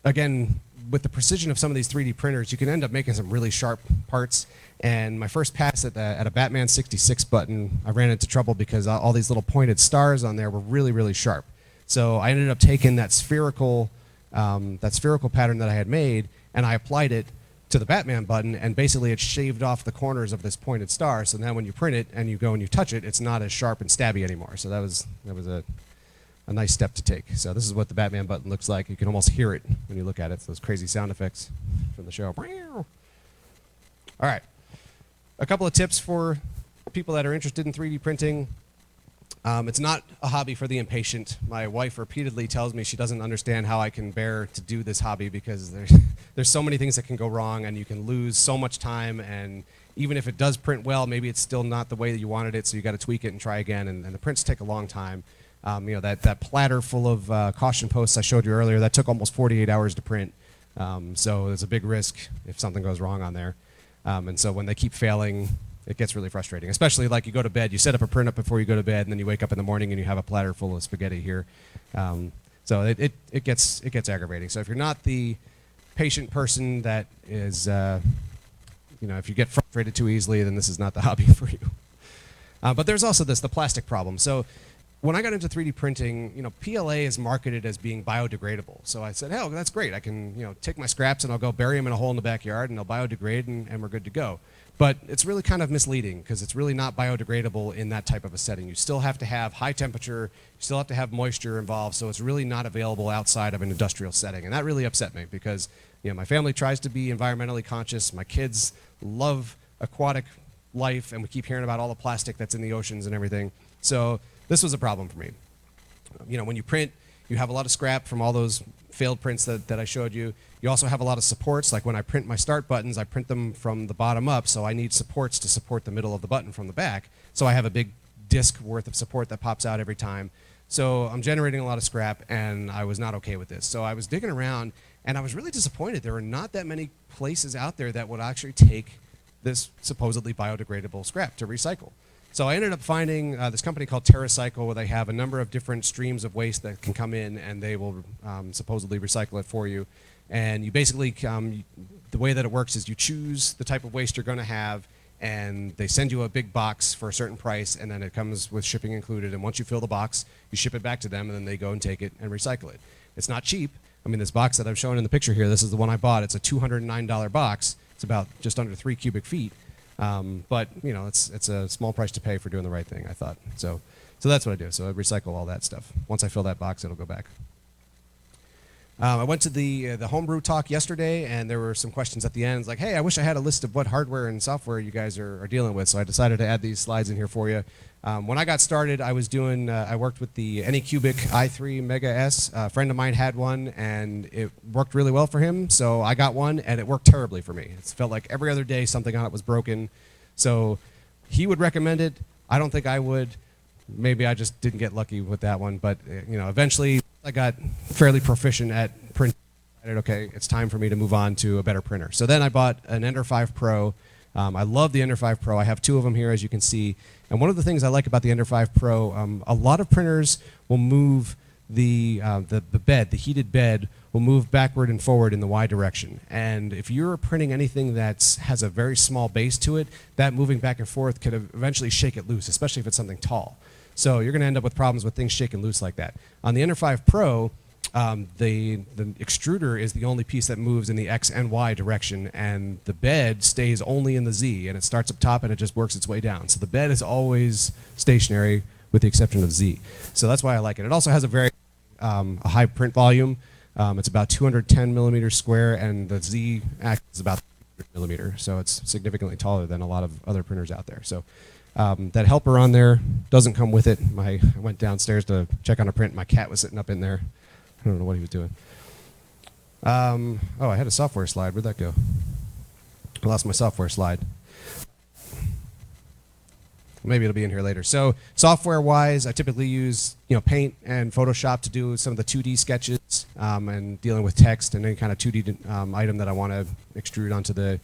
Again, with the precision of some of these 3D printers, you can end up making some really sharp parts. And my first pass at a Batman 66 button, I ran into trouble because all these little pointed stars on there were really, really sharp. So I ended up taking that spherical pattern that I had made, and I applied it to the Batman button, and basically it shaved off the corners of this pointed star. So now when you print it and you go and you touch it, it's not as sharp and stabby anymore. So that was a nice step to take. So this is what the Batman button looks like. You can almost hear it when you look at it. It's those crazy sound effects from the show. All right. A couple of tips for people that are interested in 3D printing. It's not a hobby for the impatient. My wife repeatedly tells me she doesn't understand how I can bear to do this hobby because there's so many things that can go wrong, and you can lose so much time, and even if it does print well, maybe it's still not the way that you wanted it, so you got to tweak it and try again, and the prints take a long time. That platter full of caution posts I showed you earlier, that took almost 48 hours to print. So there's a big risk if something goes wrong on there. And so when they keep failing, it gets really frustrating, especially like you go to bed, you set up a print up before you go to bed, and then you wake up in the morning and you have a platter full of spaghetti here. So it gets aggravating. So if you're not the patient person that is, if you get frustrated too easily, then this is not the hobby for you. But there's also the plastic problem. So when I got into 3D printing, PLA is marketed as being biodegradable. So I said, hell, that's great. I can, take my scraps and I'll go bury them in a hole in the backyard and they'll biodegrade and we're good to go. But it's really kind of misleading because it's really not biodegradable in that type of a setting. You still have to have high temperature, you still have to have moisture involved, so it's really not available outside of an industrial setting. And that really upset me because, my family tries to be environmentally conscious. My kids love aquatic life, and we keep hearing about all the plastic that's in the oceans and everything. So this was a problem for me. When you print, You have a lot of scrap from all those failed prints that I showed you. You also have a lot of supports, like when I print my start buttons, I print them from the bottom up, so I need supports to support the middle of the button from the back. So I have a big disc worth of support that pops out every time. So I'm generating a lot of scrap, and I was not okay with this. So I was digging around, and I was really disappointed. There are not that many places out there that would actually take this supposedly biodegradable scrap to recycle. So I ended up finding this company called TerraCycle, where they have a number of different streams of waste that can come in, and they will supposedly recycle it for you. And you basically, the way that it works is you choose the type of waste you're going to have, and they send you a big box for a certain price, and then it comes with shipping included. And once you fill the box, you ship it back to them, and then they go and take it and recycle it. It's not cheap. I mean, this box that I'm showing in the picture here, this is the one I bought. It's a $209 box. It's about just under 3 cubic feet. But you know, it's a small price to pay for doing the right thing, I thought. So that's what I do. So I recycle all that stuff. Once I fill that box, it'll go back. I went to the homebrew talk yesterday, and there were some questions at the end. It's like, hey, I wish I had a list of what hardware and software you guys are dealing with. So I decided to add these slides in here for you. When I got started, I was doing, I worked with the Anycubic i3 Mega S. A friend of mine had one, and it worked really well for him. So I got one, and it worked terribly for me. It felt like every other day something on it was broken. So he would recommend it. I don't think I would. Maybe I just didn't get lucky with that one. But you know, eventually I got fairly proficient at printing. Okay, it's time for me to move on to a better printer. So then I bought an Ender 5 Pro. I love the Ender 5 Pro. I have 2 of them here, as you can see. And one of the things I like about the Ender 5 Pro, a lot of printers will move the bed, the heated bed, will move backward and forward in the Y direction. And if you're printing anything that has a very small base to it, that moving back and forth could eventually shake it loose, especially if it's something tall. So you're going to end up with problems with things shaking loose like that. On the Ender 5 Pro, the extruder is the only piece that moves in the X and Y direction, and the bed stays only in the Z, and it starts up top and it just works its way down. So the bed is always stationary with the exception of Z. So that's why I like it. It also has a very a high print volume. It's about 210 millimeters square, and the Z axis is about 300 millimeters. So it's significantly taller than a lot of other printers out there. So that helper on there doesn't come with it. I went downstairs to check on a print. My cat was sitting up in there. I don't know what he was doing. Oh, I had a software slide. Where'd that go? I lost my software slide. Maybe it'll be in here later. So software-wise, I typically use Paint and Photoshop to do some of the 2D sketches and dealing with text and any kind of 2D item that I want to extrude onto the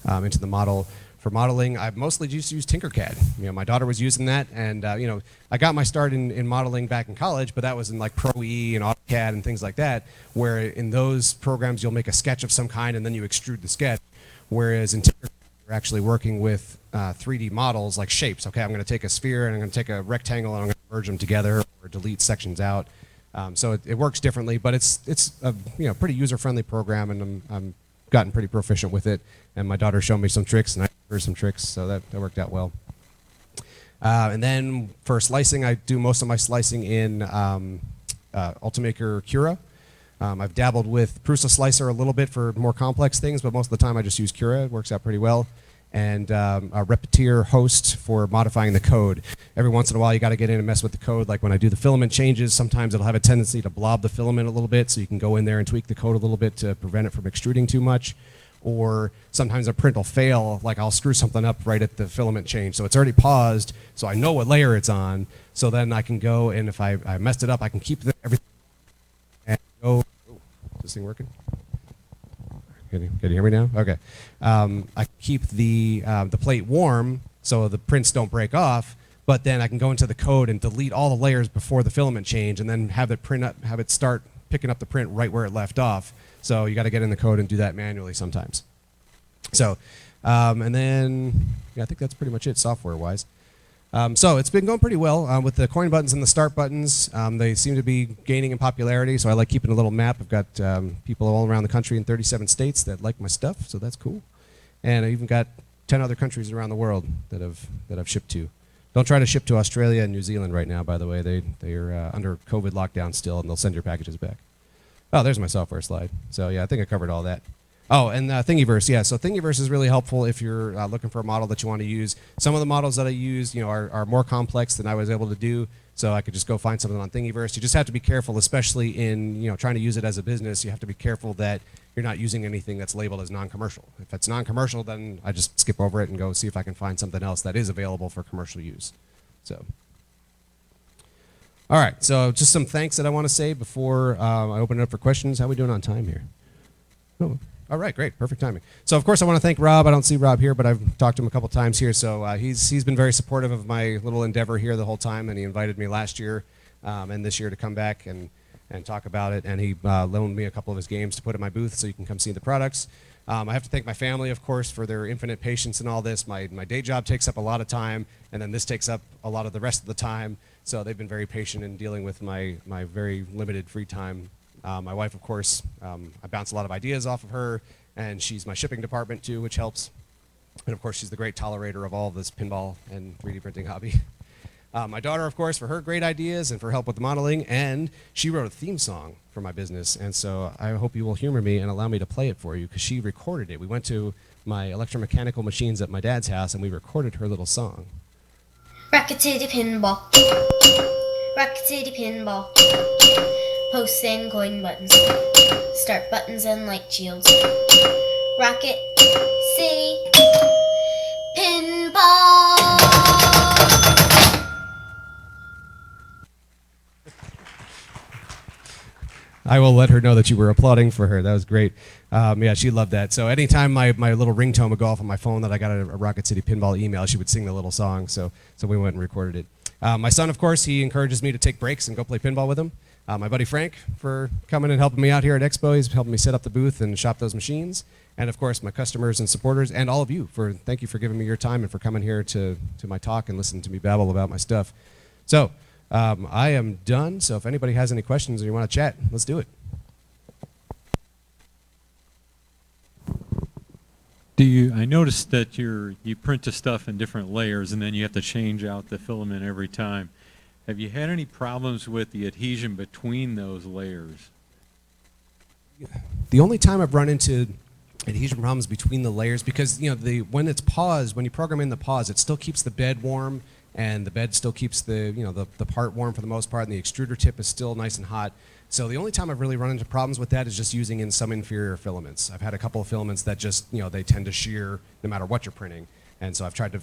into the model. For modeling, I mostly just use Tinkercad. My daughter was using that, and I got my start in modeling back in college, but that was in like Pro-E and AutoCAD and things like that, where in those programs you'll make a sketch of some kind and then you extrude the sketch, whereas in Tinkercad you're actually working with 3D models like shapes. Okay, I'm going to take a sphere and I'm going to take a rectangle and I'm going to merge them together or delete sections out. So it works differently, but it's a pretty user-friendly program, and I'm gotten pretty proficient with it. And my daughter showed me some tricks, and I showed her some tricks, so that worked out well. And then for slicing, I do most of my slicing in Ultimaker Cura. I've dabbled with Prusa Slicer a little bit for more complex things, but most of the time I just use Cura. It works out pretty well. And a Repetier host for modifying the code. Every once in a while you got to get in and mess with the code. Like when I do the filament changes, sometimes it'll have a tendency to blob the filament a little bit, so you can go in there and tweak the code a little bit to prevent it from extruding too much. Or sometimes a print will fail, like I'll screw something up right at the filament change. So it's already paused, so I know what layer it's on. So then I can go, and if I messed it up, I can keep everything and go. Oh, is this thing working? Can you hear me now? Okay. I keep the plate warm so the prints don't break off, but then I can go into the code and delete all the layers before the filament change, and then have it start picking up the print right where it left off. So you got to get in the code and do that manually sometimes. So, and then I think that's pretty much it software-wise. So it's been going pretty well with the coin buttons and the start buttons. They seem to be gaining in popularity, so I like keeping a little map. I've got people all around the country in 37 states that like my stuff, so that's cool. And I even got 10 other countries around the world that I've shipped to. Don't try to ship to Australia and New Zealand right now, by the way. They are under COVID lockdown still, and they'll send your packages back. Oh, there's my software slide. So yeah, I think I covered all that. Oh, and Thingiverse, yeah. So Thingiverse is really helpful if you're looking for a model that you want to use. Some of the models that I use, are more complex than I was able to do. So I could just go find something on Thingiverse. You just have to be careful, especially in trying to use it as a business. You have to be careful that you're not using anything that's labeled as non-commercial. If it's non-commercial, then I just skip over it and go see if I can find something else that is available for commercial use. So. All right, so just some thanks that I want to say before I open it up for questions. How are we doing on time here? Oh, all right, great, perfect timing. So of course I want to thank Rob. I don't see Rob here, but I've talked to him a couple times here. So he's been very supportive of my little endeavor here the whole time, and he invited me last year and this year to come back and talk about it. And he loaned me a couple of his games to put in my booth so you can come see the products. I have to thank my family, of course, for their infinite patience in all this. My day job takes up a lot of time, and then this takes up a lot of the rest of the time. So they've been very patient in dealing with my very limited free time. My wife, of course, I bounce a lot of ideas off of her, and she's my shipping department too, which helps. And of course, she's the great tolerator of all of this pinball and 3D printing hobby. My daughter, of course, for her great ideas and for help with the modeling, and she wrote a theme song for my business, and so I hope you will humor me and allow me to play it for you, because she recorded it. We went to my electromechanical machines at my dad's house, and we recorded her little song. Rackety pinball, rackety pinball, posts and coin buttons, start buttons and light shields, Rocket City Pinball. I will let her know that you were applauding for her. That was great. Yeah, she loved that. So anytime my little ringtone would go off on my phone that I got a Rocket City Pinball email, she would sing the little song. So we went and recorded it. My son, of course, he encourages me to take breaks and go play pinball with him. My buddy Frank for coming and helping me out here at Expo. He's helping me set up the booth and shop those machines. And of course, my customers and supporters, and all of you, thank you for giving me your time and for coming here to my talk and listening to me babble about my stuff. So I am done. So if anybody has any questions or you want to chat, let's do it. I noticed that you print the stuff in different layers and then you have to change out the filament every time. Have you had any problems with the adhesion between those layers? The only time I've run into adhesion problems between the layers, because when it's paused, when you program in the pause, it still keeps the bed warm, and the bed still keeps the part warm for the most part, and the extruder tip is still nice and hot. So the only time I've really run into problems with that is just using in some inferior filaments. I've had a couple of filaments that just they tend to shear no matter what you're printing, and so I've tried to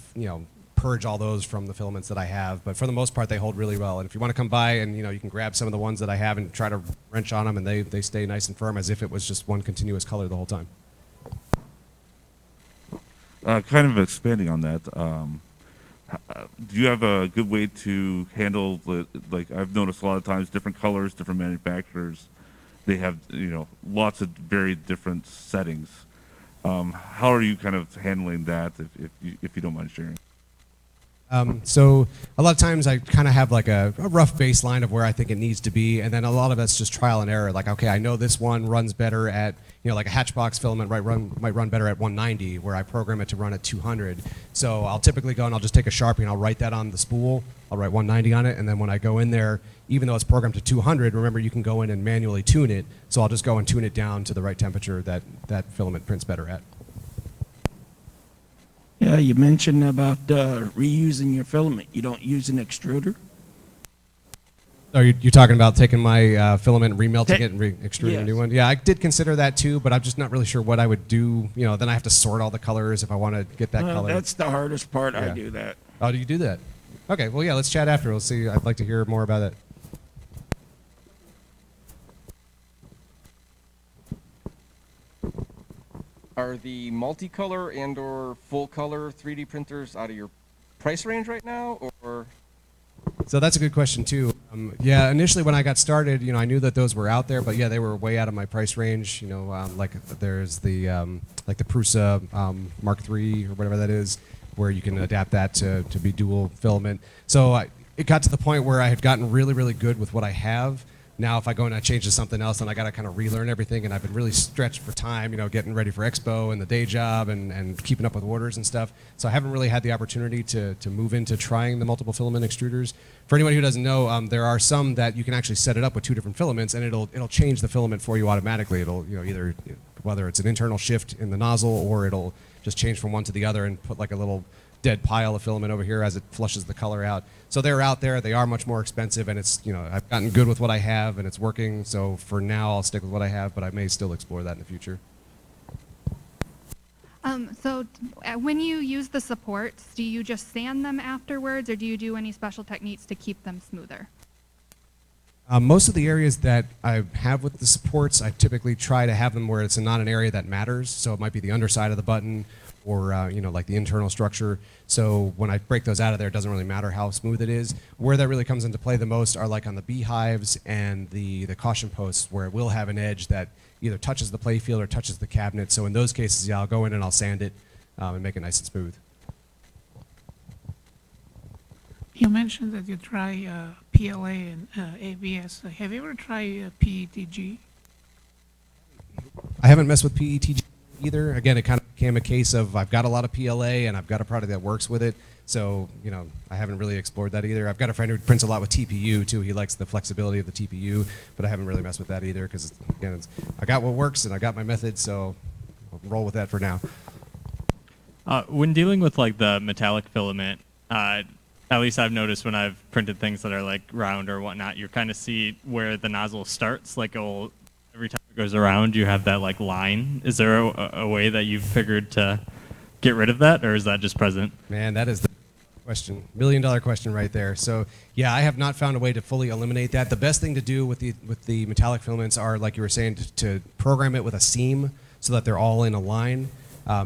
purge all those from the filaments that I have, but for the most part they hold really well. And if you want to come by and you can grab some of the ones that I have and try to wrench on them, and they stay nice and firm as if it was just one continuous color the whole time. Kind of expanding on that, do you have a good way to handle like I've noticed a lot of times different colors, different manufacturers, they have lots of very different settings. How are you kind of handling that, if you don't mind sharing? So a lot of times I kind of have like a rough baseline of where I think it needs to be, and then a lot of it's just trial and error. Like, okay, I know this one runs better at, like a Hatchbox filament might run better at 190, where I program it to run at 200. So I'll typically go and I'll just take a Sharpie and I'll write that on the spool. I'll write 190 on it, and then when I go in there, even though it's programmed to 200, remember you can go in and manually tune it. So I'll just go and tune it down to the right temperature that filament prints better at. Yeah, you mentioned about reusing your filament. You don't use an extruder? Oh, you're talking about taking my filament and remelting it and extruding a new Yes. one? Yeah, I did consider that too, but I'm just not really sure what I would do. Then I have to sort all the colors if I want to get that color. That's the hardest part. I Yeah. do that. Oh, do you do that? Okay, well, yeah, let's chat after. We'll see. I'd like to hear more about that. Are the multicolor and or full color 3D printers out of your price range right now, or? So that's a good question too. Yeah, initially when I got started, I knew that those were out there, but yeah, they were way out of my price range. Like there's the like the Prusa Mark III or whatever that is, where you can adapt that to be dual filament. So it got to the point where I had gotten really, really good with what I have. Now if I go and I change to something else, then I got to kind of relearn everything, and I've been really stretched for time, getting ready for Expo and the day job and keeping up with orders and stuff. So I haven't really had the opportunity to move into trying the multiple filament extruders. For anyone who doesn't know, there are some that you can actually set it up with two different filaments, and it'll change the filament for you automatically. It'll either whether it's an internal shift in the nozzle or it'll just change from one to the other and put like a little dead pile of filament over here as it flushes the color out. So they're out there. They are much more expensive, and it's, I've gotten good with what I have, and it's working. So for now, I'll stick with what I have, but I may still explore that in the future. When you use the supports, do you just sand them afterwards, or do you do any special techniques to keep them smoother? Most of the areas that I have with the supports, I typically try to have them where it's not an area that matters. So it might be the underside of the button, or like the internal structure. So when I break those out of there, it doesn't really matter how smooth it is. Where that really comes into play the most are like on the Beehives and the caution posts, where it will have an edge that either touches the playfield or touches the cabinet. So in those cases, yeah, I'll go in and I'll sand it and make it nice and smooth. You mentioned that you try PLA and ABS. Have you ever tried PETG? I haven't messed with PETG either. Again, it kind of became a case of I've got a lot of PLA and I've got a product that works with it. So, I haven't really explored that either. I've got a friend who prints a lot with TPU too. He likes the flexibility of the TPU, but I haven't really messed with that either because, again, I got what works and I got my method, so I'll roll with that for now. When dealing with like the metallic filament, at least I've noticed when I've printed things that are like round or whatnot, you kind of see where the nozzle starts. Like every time it goes around, you have that like line. Is there a way that you've figured to get rid of that, or is that just present? Man, that is the question, $1 million question right there. So yeah, I have not found a way to fully eliminate that. The best thing to do with the metallic filaments are, like you were saying, to program it with a seam so that they're all in a line.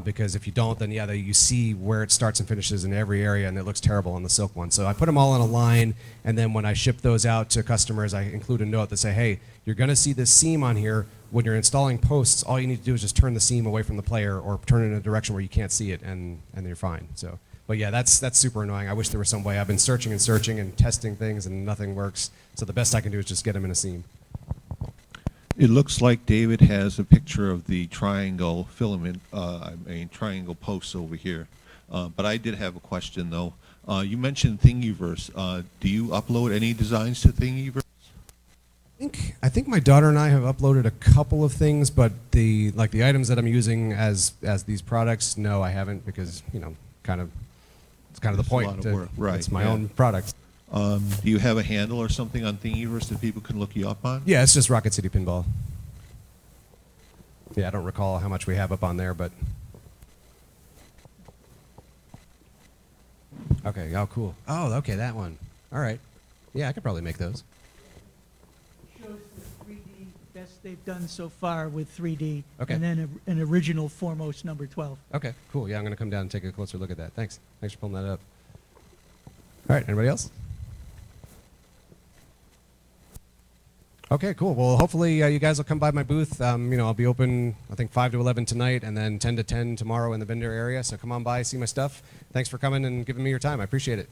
Because if you don't, then yeah, you see where it starts and finishes in every area, and it looks terrible on the silk one. So I put them all in a line, and then when I ship those out to customers, I include a note that say, hey, you're going to see this seam on here. When you're installing posts, all you need to do is just turn the seam away from the player or turn it in a direction where you can't see it, and you're fine. So, but yeah, that's super annoying. I wish there was some way. I've been searching and searching and testing things, and nothing works. So the best I can do is just get them in a seam. It looks like David has a picture of the triangle filament, triangle posts over here. But I did have a question, though. You mentioned Thingiverse. Do you upload any designs to Thingiverse? I think my daughter and I have uploaded a couple of things, but the items that I'm using as these products, no, I haven't, because it's kind of the point. A lot of work. Right. It's my own product. Do you have a handle or something on Thingiverse that people can look you up on? Yeah, it's just Rocket City Pinball. Yeah, I don't recall how much we have up on there, but okay. Oh, cool. Oh, okay, that one. All right. Yeah, I could probably make those. Shows the 3D best they've done so far with 3D, Okay. and then an original foremost number 12. Okay, cool. Yeah, I'm going to come down and take a closer look at that. Thanks for pulling that up. All right, anybody else? Okay, cool. Well, hopefully you guys will come by my booth. I'll be open, I think, 5 to 11 tonight, and then 10 to 10 tomorrow in the vendor area. So come on by, see my stuff. Thanks for coming and giving me your time. I appreciate it.